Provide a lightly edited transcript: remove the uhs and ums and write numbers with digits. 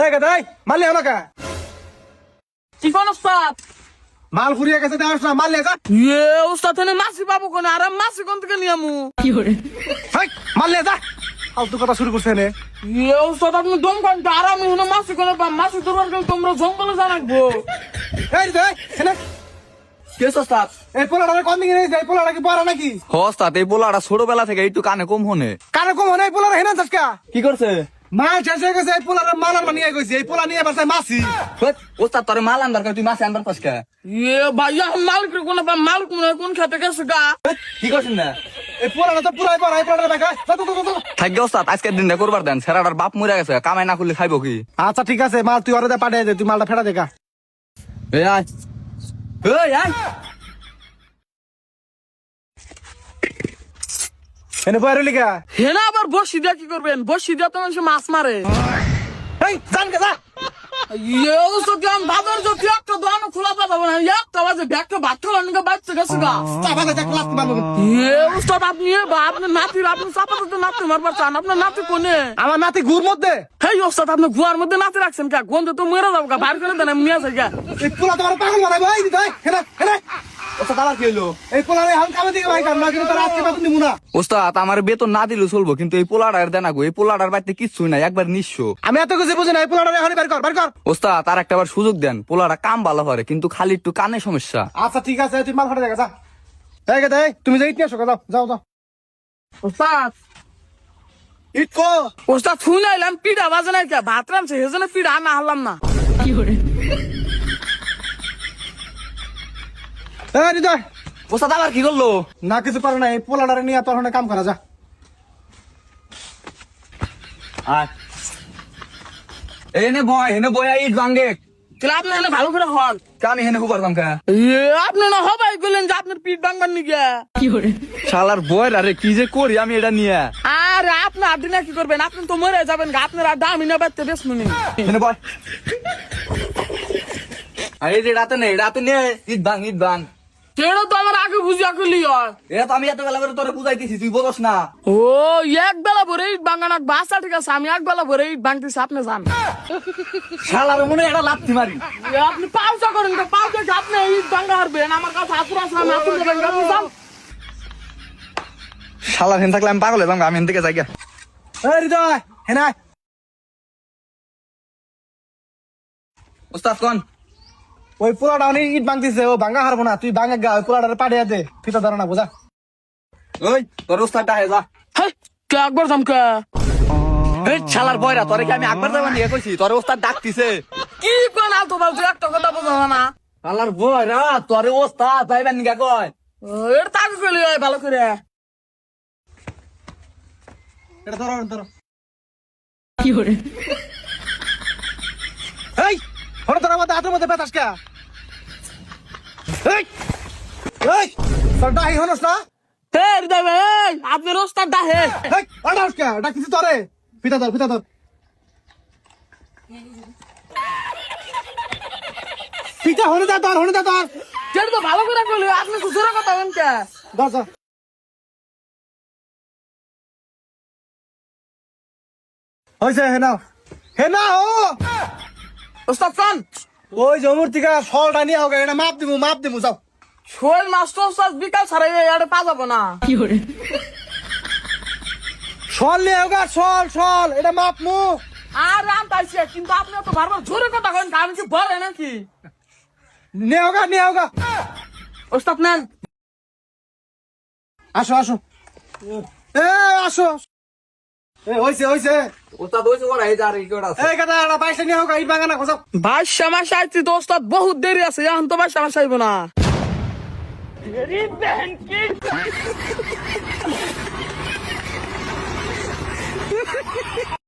এই গাদাই মারলে হলো কা কি কোন উস্তাদ? মাল ফুরিয়ে গেছে দেওয়াস না মারলে যা উস্তাদ এনে মাছি পাবো কোন? আর মাছি কোন থেকে নিয়ে আমু? হাই মারলে যা ফালতু কথা শুরু করছে নে উস্তাদ আপনি দম কোন? আর আমি এনে মাছি কোন পাম? মাছি ধরবার গেলে তোমরা জঙ্গলে জানাকবো। এই রে এনে কে উস্তাদ? এই পোলাটা কোন দিকে নিয়ে যায়? পোলাটা কি বড় নাকি? ওস্তাদ এই পোলাটা ছোটবেলা থেকে একটু কানে কম হনে। কানে কম হয় পোলাটা হেনা চাসকা কি করছে? মা শেষ হয়ে গেছে এই পোলাটা মালার বানিয়ে গেছে এই পোলা নিয়ে বাসে মাছি ওস্তাদ তোর মাল আনবার কই, তুই মাছ আনবার পাসকা? ভাইয়া মালিক কোন পাম? মালিক কোন খেতে গেছে গা? কি করছেন না? এই পোলাটা তো পুরাই বড় এই পোলাটা দেখা যা তো থাকবে ওস্তাদ, আজকের দিনটা করবার দেন। সেরাটার বাপ মরে গেছে, কামাই না করলে খাইবো কি? আচ্ছা ঠিক আছে মাল তুই ওরে পাঠিয়ে দে তুই মালটা ফেরা দেখা এই আয়, এই আয়। এনে বইরে লিগা হেনা আবার বসি দিয়া কি করবেন? বসি দিয়া তো মানুষ মাছ মারে। এই জান কে যা উস্তাদ আমি বাজার যদি একটা দোকান খোলা পাবো না, একটা বাজে ব্যাগটা ভাত খাওয়ার নিকে বাচ্চা গেছে গা। চাপা দে ক্লাস বানবো উস্তাদ আপনি আপনার নাতির আপনি চাপা দিতে নাতি মারবার চান? আপনার নাতি কোনে? আমার নাতি গুর মধ্যে হেই ওস্তাদ আপনি গুয়ার মধ্যে নাতি রাখছেন কা? গন্ধ তো মরে যাবো গা, বাইর করে দেন আমি নিয়ে যাই গা। এই পোলা তোমার পাগল বানাইবো এই দিতে হেনা হেনা ওস্তাদ আবার কি হইলো? এই পোলা রে হাল কামে দিকে ভাই কাম না কিন্তু তোর আজকে বেতন দিব না ওস্তাদ আমার বেতন না দিলেও চলবো, কিন্তু এই পোলাটার দেনা গো, এই পোলাটার বাড়িতে কিচ্ছুই নাই, একবার নিঃস্ব। আমি এত কিছু বুঝি না এই পোলাটা এখন বের কর ওস্তাদ আর একটা বার সুযোগ দেন, পোলাটা কাম ভালো করে কিন্তু খালি একটু কানে সমস্যা। আচ্ছা ঠিক আছে তুই মাল ফাটা দেখা যা এই গে দেই তুমি যাই ইতিহাস যাও যাও যাও ওস্তাদ ইট কো ওস্তাদ শুনে আইলাম পিঠা বাজে নাই কে? ভাত রামছে সেজন্য পিঠা আনা হারলাম না। এই হৃদয় ওস্তাদ আবার কি করলো? না কিছু পারে না এই পোলাটারে নিয়ে তোর কাম করা যা আয় এনে বয় ইট ভাঙ্গে। তাহলে আপনি এনে ভালো করে হন। আমি হেনে হুবার দাম কা আপনি না হবাই বললেন যে আপনার পিঠ ভাঙবার নিগে। শালার বয় আরে কি যে করি আমি এটা নিয়ে। আর আপনি আপনি না কি করবেন? আপনি তো মরে যাবেন গা, আপনার আর দামি না বাড়তে বেশ মনে। হেনে বয় আরে যে রাতে নেই, রাতে নে ইট ভাঙ সেটা তো আমার আগে বুঝিয়া করলি হয়। এটা তো আমি এত বেলা করে তোরে বুঝাইতেছি, তুই বলস না। ও এক বেলা ভরে ইট ভাঙান বাসা ঠিক আছে, আমি এক বেলা ভরে ইট ভাঙতেছি, আপনি যান। শালার মনে এটা লাথি মারি। আপনি পাউসা করেন তো, পাউসা আপনি ইট ভাঙা হারবেন। আমার কাছে হাতুর আছে, আমি হাতুর দেবেন, আপনি যান। শালার হেন থাকলে আমি পাগল হয়ে যাবো, আমি হেন থেকে যাই গা। এই হৃদয় হেনা ওস্তাদ কোন? ওই পোলাটা অনেক ইট ভাঙতেছে ও ভাঙা হারবো না তুই ভাঙা গা ওই পোলাটারে পাঠিয়ে দে ফিতা ধরে না বোঝা ওই তোর ওস্তাদটা হে যা। হেই, কে একবার যামকে? এই শালার বয়রা তোরে কি আমি একবার যাবা নিয়ে কইছি? তোর ওস্তাদ ডাকতিছে। কি কোন আলতো ফালতু একটা কথা বোঝা না। শালার বয়রা তোরে ওস্তাদ যাইবার নিগা কয়। এটা তাকে কইলি হয় ভালো করে। এটা ধরো কি এই হঠাৎ তোর মধ্যে হাতের মধ্যে বেতাস কে এই এই তোর ডাহি হনস না আপনার ওস্তাদ ডাহে। এই আড়াস কে ডাকিছি তোরে ফিতা ধর ফিতা হনে দা তোর যেটা তো ভালো করে কইলি, আপনি সুসুরা কথা বলেন কে? ধর হইছে হেনা ও ওস্তাদ খান ওই জমুর থেকে ফলটা নিয়ে হোক এটা মাপ দিমু যাও শোল মাস্টার ওস্তাদ বিকাল ছাড়াই এটা পা যাবো না। ফল নিয়ে হোক ফল এটা মাপ মু আর রাম পাইছে, কিন্তু আপনি তো বারবার জোরে কথা কন, আমি কি বলে নাকি? নিয়ে হোক ওস্তাদ নেন। আসো এ আসো এ হইছে ওস্তাদ হইছে ওরা এই যা রে কি ওটা আছে। এই কথা এটা বাইশে নিয়ে হোক ইট বাগানা খোঁজাও 22 মাস আইছি তো ওস্তাদ, বহুত দেরি আছে, এখন তো 22 মাস আইব না।